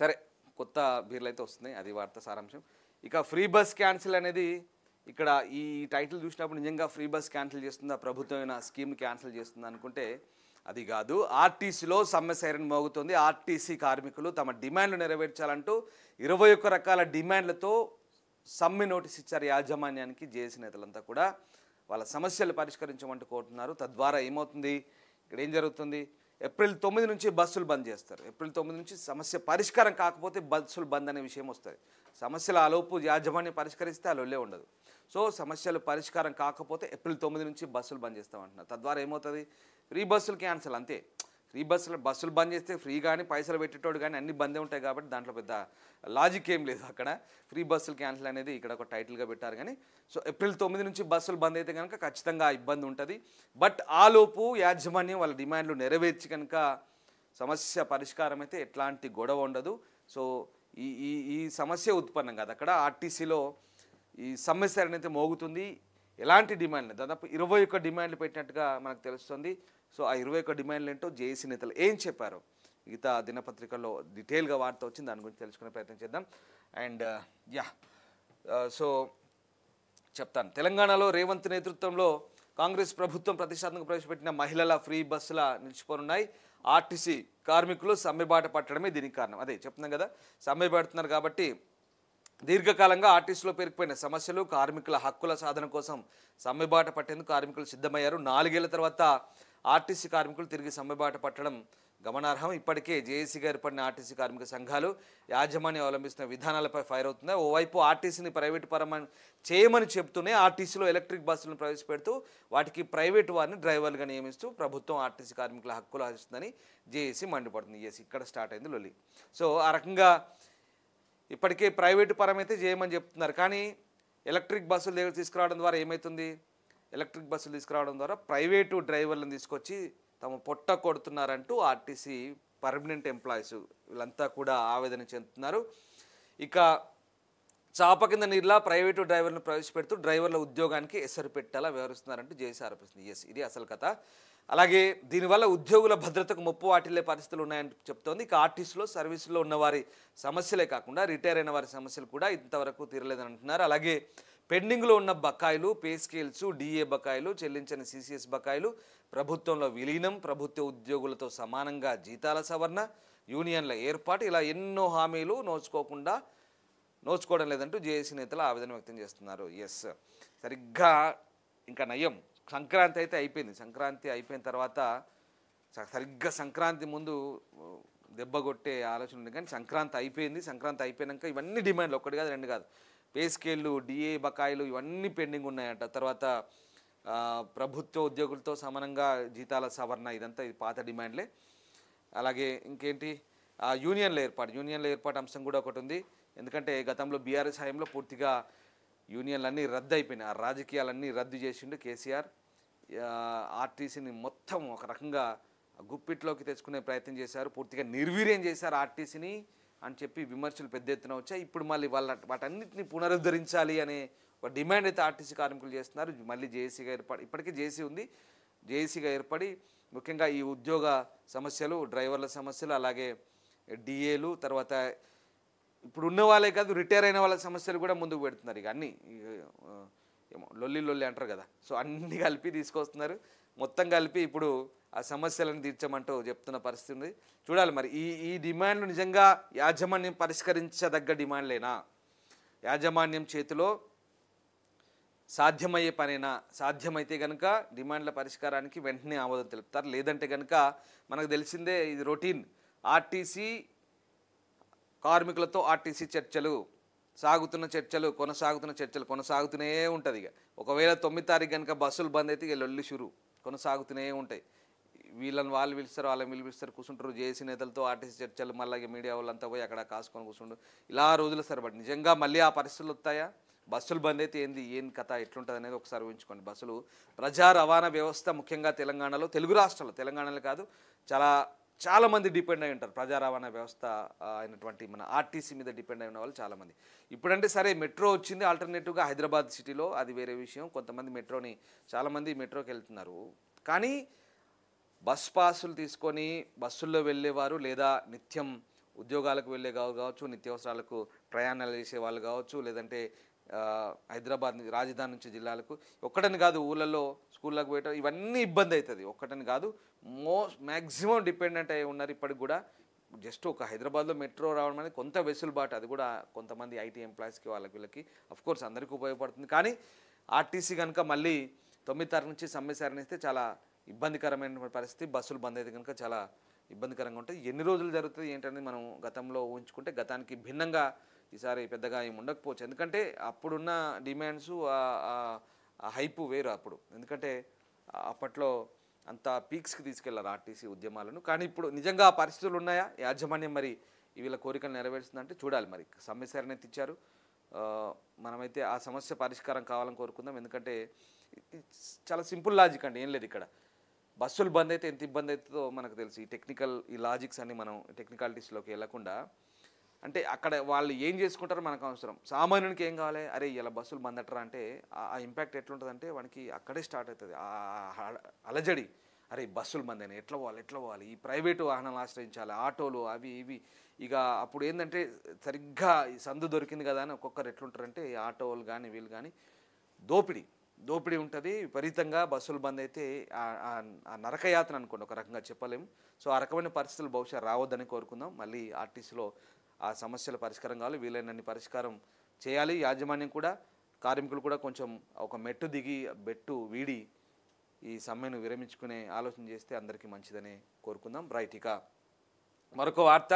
సరే కొత్త బీర్లు అయితే వస్తున్నాయి, అది వార్త సారాంశం. ఇక ఫ్రీ బస్ క్యాన్సిల్ అనేది ఇక్కడ ఈ టైటిల్ చూసినప్పుడు నిజంగా ఫ్రీ బస్ క్యాన్సిల్ చేస్తుందా, ప్రభుత్వమైన స్కీమ్ క్యాన్సిల్ చేస్తుందా అనుకుంటే అది కాదు. ఆర్టీసీలో సమ్మె సైరన్ మోగుతుంది. ఆర్టీసీ కార్మికులు తమ డిమాండ్లు నెరవేర్చాలంటూ 21 రకాల డిమాండ్లతో సమ్మె నోటీస్ ఇచ్చారు యాజమాన్యానికి. జేఏసీ నేతలంతా కూడా వాళ్ళ సమస్యలు పరిష్కరించమంటూ కోరుతున్నారు. తద్వారా ఏమవుతుంది, ఇక్కడ ఏం జరుగుతుంది, ఏప్రిల్ 9 నుంచి బస్సులు బంద్ చేస్తారు. ఏప్రిల్ 9 నుంచి సమస్య పరిష్కారం కాకపోతే బస్సులు బంద్ అనే విషయం వస్తుంది. సమస్యలు ఆలోపు యాజమాన్యం పరిష్కరిస్తే అలొల్లే ఉండదు. సో సమస్యలు పరిష్కారం కాకపోతే ఏప్రిల్ 9 నుంచి బస్సులు బంద్ చేస్తామంటున్నారు. తద్వారా ఏమవుతుంది, ఫ్రీ బస్సులు క్యాన్సిల్ అంతే. ఫ్రీ బస్సులు బంద్ చేస్తే ఫ్రీ కానీ పైసలు పెట్టేటోడు కానీ అన్ని బందే ఉంటాయి కాబట్టి దాంట్లో పెద్ద లాజిక్ ఏం లేదు. అక్కడ ఫ్రీ బస్సులు క్యాన్సిల్ అనేది ఇక్కడ ఒక టైటిల్గా పెట్టారు. కానీ సో ఏప్రిల్ 9 నుంచి బస్సులు బంద్ అయితే కనుక ఖచ్చితంగా ఇబ్బంది ఉంటుంది. బట్ ఆలోపు యాజమాన్యం వాళ్ళ డిమాండ్లు నెరవేర్చి కనుక సమస్య పరిష్కారం అయితే ఎట్లాంటి గొడవ ఉండదు. సో ఈ ఈ ఈ సమస్య ఉత్పన్నం కాదు. అక్కడ ఆర్టీసీలో ఈ సమస్య అనేది మోగుతుంది. ఎలాంటి డిమాండ్లు, దాదాపు 21 డిమాండ్లు పెట్టినట్టుగా మనకు తెలుస్తుంది. సో ఆ 21 డిమాండ్లు ఏంటో జేఏసీ నేతలు ఏం చెప్పారు మిగతా దినపత్రికల్లో డీటెయిల్గా వార్త వచ్చింది, దాని గురించి తెలుసుకునే ప్రయత్నం చేద్దాం. అండ్ సో చెప్తాను. తెలంగాణలో రేవంత్ నేతృత్వంలో కాంగ్రెస్ ప్రభుత్వం ప్రతిష్టాత్మకంగా ప్రవేశపెట్టిన మహిళల ఫ్రీ బస్సుల నిలిచిపోనున్నాయి. ఆర్టీసీ కార్మికులు సమ్మెబాట పట్టడమే దీనికి కారణం. అదే చెప్తున్నాం కదా, సమ్మె పడుతున్నారు కాబట్టి దీర్ఘకాలంగా ఆర్టీసీలో పేరుకుపోయిన సమస్యలు, కార్మికుల హక్కుల సాధన కోసం సమ్మెబాట పట్టేందుకు కార్మికులు సిద్ధమయ్యారు. 4 ఏళ్ల తర్వాత ఆర్టీసీ కార్మికులు తిరిగి సమ్మెబాట పట్టడం గమనార్హం. ఇప్పటికే జేఏసీగా ఏర్పడిన ఆర్టీసీ కార్మిక సంఘాలు యాజమాన్యం అవలంబిస్తున్న విధానాలపై ఫైర్ అవుతున్నాయి. ఓవైపు ఆర్టీసీని ప్రైవేటు పరం చేయమని చెబుతూనే ఆర్టీసీలో ఎలక్ట్రిక్ బస్సులను ప్రవేశపెడుతూ వాటికి ప్రైవేటు వారిని డ్రైవర్లుగా నియమిస్తూ ప్రభుత్వం ఆర్టీసీ కార్మికుల హక్కులు ఆశిస్తుందని జేఏసీ మండిపడుతుంది. ఇక్కడ స్టార్ట్ అయింది లొల్లి. సో ఆ రకంగా ఇప్పటికే ప్రైవేటు పరమైతే చేయమని చెప్తున్నారు. కానీ ఎలక్ట్రిక్ బస్సులు దగ్గర తీసుకురావడం ద్వారా ఏమవుతుంది, ఎలక్ట్రిక్ బస్సులు తీసుకురావడం ద్వారా ప్రైవేటు డ్రైవర్లను తీసుకొచ్చి తమ పొట్ట కొడుతున్నారంటూ ఆర్టీసీ పర్మనెంట్ ఎంప్లాయీస్ వీళ్ళంతా కూడా ఆవేదన చెందుతున్నారు. ఇక చాప కింద నీరులా ప్రైవేటు డ్రైవర్లను ప్రవేశపెడుతూ డ్రైవర్ల ఉద్యోగానికి ఎసరు పెట్టేలా వ్యవహరిస్తున్నారంటూ జేఏసీ ఆరోపిస్తుంది. ఇది అసలు కథ. అలాగే దీనివల్ల ఉద్యోగుల భద్రతకు ముప్పు వాటిల్లే పరిస్థితులు ఉన్నాయని చెప్తోంది. ఇక ఆర్టీసీలో సర్వీసులో ఉన్న వారి సమస్యలే కాకుండా రిటైర్ అయిన వారి సమస్యలు కూడా ఇంతవరకు తీరలేదని అంటున్నారు. అలాగే పెండింగ్లో ఉన్న బకాయిలు, పే స్కేల్స్, డిఏ బకాయిలు, చెల్లించని సిసిఎస్ బకాయిలు, ప్రభుత్వంలో విలీనం, ప్రభుత్వ ఉద్యోగులతో సమానంగా జీతాల సవరణ, యూనియన్ల ఏర్పాటు, ఇలా ఎన్నో హామీలు నోచుకోవడం లేదంటూ జేఏసీ నేతలు ఆవేదన వ్యక్తం చేస్తున్నారు. సరిగ్గా ఇంకా నయం, సంక్రాంతి అయితే అయిపోయింది. సంక్రాంతి అయిపోయిన తర్వాత సరిగ్గా సంక్రాంతి ముందు దెబ్బ కొట్టే ఆలోచన ఉంది. కానీ సంక్రాంతి అయిపోయింది. సంక్రాంతి అయిపోయాక ఇవన్నీ డిమాండ్లు, ఒకటి కాదు రెండు కాదు, పే స్కేళ్ళు, డిఏ బకాయిలు ఇవన్నీ పెండింగ్ ఉన్నాయంట. తర్వాత ప్రభుత్వ ఉద్యోగులతో సమానంగా జీతాల సవరణ, ఇదంతా ఇది పాత డిమాండ్లే. అలాగే ఇంకేంటి, యూనియన్ల ఏర్పాటు అంశం కూడా ఒకటి ఉంది. ఎందుకంటే గతంలో బీఆర్ఎస్ హయాంలో పూర్తిగా యూనియన్లన్నీ రద్దు అయిపోయినాయి. ఆ రాజకీయాలన్నీ రద్దు చేసిండు కేసీఆర్. ఆర్టీసీని మొత్తం ఒక రకంగా గుప్పిట్లోకి తెచ్చుకునే ప్రయత్నం చేశారు, పూర్తిగా నిర్వీర్యం చేశారు ఆర్టీసీని అని చెప్పి విమర్శలు పెద్ద ఎత్తున వచ్చాయి. ఇప్పుడు మళ్ళీ వాటన్నిటిని పునరుద్ధరించాలి అనే ఒక డిమాండ్ అయితే ఆర్టీసీ కార్మికులు చేస్తున్నారు. మళ్ళీ జేఏసీగా ఏర్పడి, ఇప్పటికే జేఏసీ ఉంది, జేఏసీగా ఏర్పడి ముఖ్యంగా ఈ ఉద్యోగ సమస్యలు, డ్రైవర్ల సమస్యలు, అలాగే డిఏలు, తర్వాత ఇప్పుడు ఉన్న వాళ్ళే కాదు రిటైర్ అయిన వాళ్ళ సమస్యలు కూడా ముందుకు పెడుతున్నారు. ఇక అన్నీ ఏమో లొల్లి అంటారు కదా, సో అన్నీ కలిపి తీసుకొస్తున్నారు. మొత్తం కలిపి ఇప్పుడు ఆ సమస్యలను తీర్చమంటూ చెప్తున్న పరిస్థితి ఉంది. చూడాలి మరి ఈ డిమాండ్లు నిజంగా యాజమాన్యం పరిష్కరించదగ్గ డిమాండ్లేనా, యాజమాన్యం చేతిలో సాధ్యమయ్యే పనేనా? సాధ్యమైతే కనుక డిమాండ్ల పరిష్కారానికి వెంటనే ఆమోదం తెలుపుతారు. లేదంటే కనుక మనకు తెలిసిందే, ఇది రొటీన్. ఆర్టీసీ కార్మికులతో ఆర్టీసీ చర్చలు, కొనసాగుతున్న చర్చలు కొనసాగుతూనే ఉంటుంది. ఇక ఒకవేళ 9 తారీఖు కనుక బస్సులు బంద్ అయితే ఇక లొల్లి షురు కొనసాగుతూనే ఉంటాయి. వాళ్ళు పిలుస్తారు, వాళ్ళని పిలిపిస్తారు, కూర్చుంటారు జేఏసీ నేతలతో ఆర్టీసీ చర్చలు. మళ్ళీ మీడియా వాళ్ళంతా పోయి అక్కడ కాసుకొని కూర్చుంటారు. ఇలా రోజులు సరిపడి నిజంగా మళ్ళీ ఆ పరిస్థితులు వస్తాయా? బస్సులు బంద్ అయితే ఏం కథ ఎట్లుంటుంది అనేది ఒకసారి ఊహించుకోండి. బస్సులు ప్రజా రవాణా వ్యవస్థ ముఖ్యంగా తెలంగాణలో, తెలుగు రాష్ట్రాల్లో, తెలంగాణలో కాదు చాలామంది డిపెండ్ అయి ఉంటారు. ప్రజా రవాణా వ్యవస్థ అయినటువంటి మన ఆర్టీసీ మీద డిపెండ్ అయిన వాళ్ళు చాలామంది. ఇప్పుడంటే సరే మెట్రో వచ్చింది ఆల్టర్నేటివ్గా హైదరాబాద్ సిటీలో, అది వేరే విషయం. కొంతమంది చాలామంది మెట్రోకి వెళ్తున్నారు. కానీ బస్ పాసులు తీసుకొని బస్సుల్లో వెళ్ళేవారు లేదా నిత్యం ఉద్యోగాలకు వెళ్ళే కావచ్చు, నిత్యావసరాలకు ప్రయాణాలు చేసే వాళ్ళు కావచ్చు, లేదంటే హైదరాబాద్ రాజధాని నుంచి జిల్లాలకు ఒక్కటని కాదు, ఊళ్ళల్లో స్కూళ్ళకు పోయటం ఇవన్నీ ఇబ్బంది అవుతుంది. ఒక్కటని కాదు, మ్యాక్సిమం డిపెండెంట్ అయి ఉన్నారు ఇప్పటికి కూడా. జస్ట్ ఒక హైదరాబాద్లో మెట్రో రావడం అనేది కొంత వెసులుబాటు, అది కూడా కొంతమంది ఐటీ ఎంప్లాయీస్కి వీళ్ళకి కోర్స్ అందరికీ ఉపయోగపడుతుంది. కానీ ఆర్టీసీ కనుక మళ్ళీ 9 తారీఖు నుంచి సమ్మె సారనిస్తే చాలా ఇబ్బందికరమైన పరిస్థితి. బస్సులు బంద్ అయితే కనుక చాలా ఇబ్బందికరంగా ఉంటుంది. ఎన్ని రోజులు జరుగుతుంది ఏంటనేది మనం గతంలో ఊహించుకుంటే గతానికి భిన్నంగా ఈసారి పెద్దగా ఏమి ఉండకపోవచ్చు. ఎందుకంటే అప్పుడున్న డిమాండ్స్ హైపు వేరు అప్పుడు. ఎందుకంటే అప్పట్లో అంత పీక్స్కి తీసుకెళ్లారు ఆర్టీసీ ఉద్యమాలను. కానీ ఇప్పుడు నిజంగా ఆ పరిస్థితులు ఉన్నాయా? యాజమాన్యం మరి వీళ్ళ కోరికలు నెరవేరుస్తుందంటే చూడాలి. మరి సమ్మె సారనైతే ఇచ్చారు. మనమైతే ఆ సమస్య పరిష్కారం కావాలని కోరుకుందాం. ఎందుకంటే చాలా సింపుల్ లాజిక్ అండి, ఏం లేదు ఇక్కడ. బస్సులు బంద్ అయితే ఎంత ఇబ్బంది అవుతుందో మనకు తెలుసు. ఈ లాజిక్స్ అన్ని మనం టెక్నికాలిటీస్లోకి వెళ్ళకుండా, అంటే అక్కడ వాళ్ళు ఏం చేసుకుంటారో మనకు అవసరం. సామాన్యునికి ఏం కావాలి? అరే ఇలా బస్సులు బంద్ అంటారా అంటే ఆ ఇంపాక్ట్ ఎట్లుంటుందంటే వానికి అక్కడే స్టార్ట్ అవుతుంది అలజడి. అరే బస్సులు బంద్ అయినాయి, ఎట్లా పోవాలి, ఈ ప్రైవేటు వాహనాలు ఆశ్రయించాలి, ఆటోలు అవి ఇవి. ఇక అప్పుడు ఏంటంటే సరిగ్గా ఈ సందు దొరికింది కదా అని ఒక్కొక్కరు ఎట్లుంటారంటే ఆటోలు కానీ వీళ్ళు కానీ దోపిడీ ఉంటుంది విపరీతంగా. బస్సులు బంద్ అయితే ఆ నరకయాత్ర అనుకోండి, ఒక రకంగా చెప్పలేము. సో ఆ రకమైన పరిస్థితులు బహుశా రావద్దని కోరుకుందాం. మళ్ళీ ఆర్టీసీలో ఆ సమస్యల పరిష్కారం కావాలి, వీలైనన్ని పరిష్కారం చేయాలి. యాజమాన్యం కూడా, కార్మికులు కూడా కొంచెం ఒక బెట్టు వీడి ఈ సమ్మెను విరమించుకునే ఆలోచన చేస్తే అందరికీ మంచిదని కోరుకుందాం. రైట్, ఇక మరొక వార్త.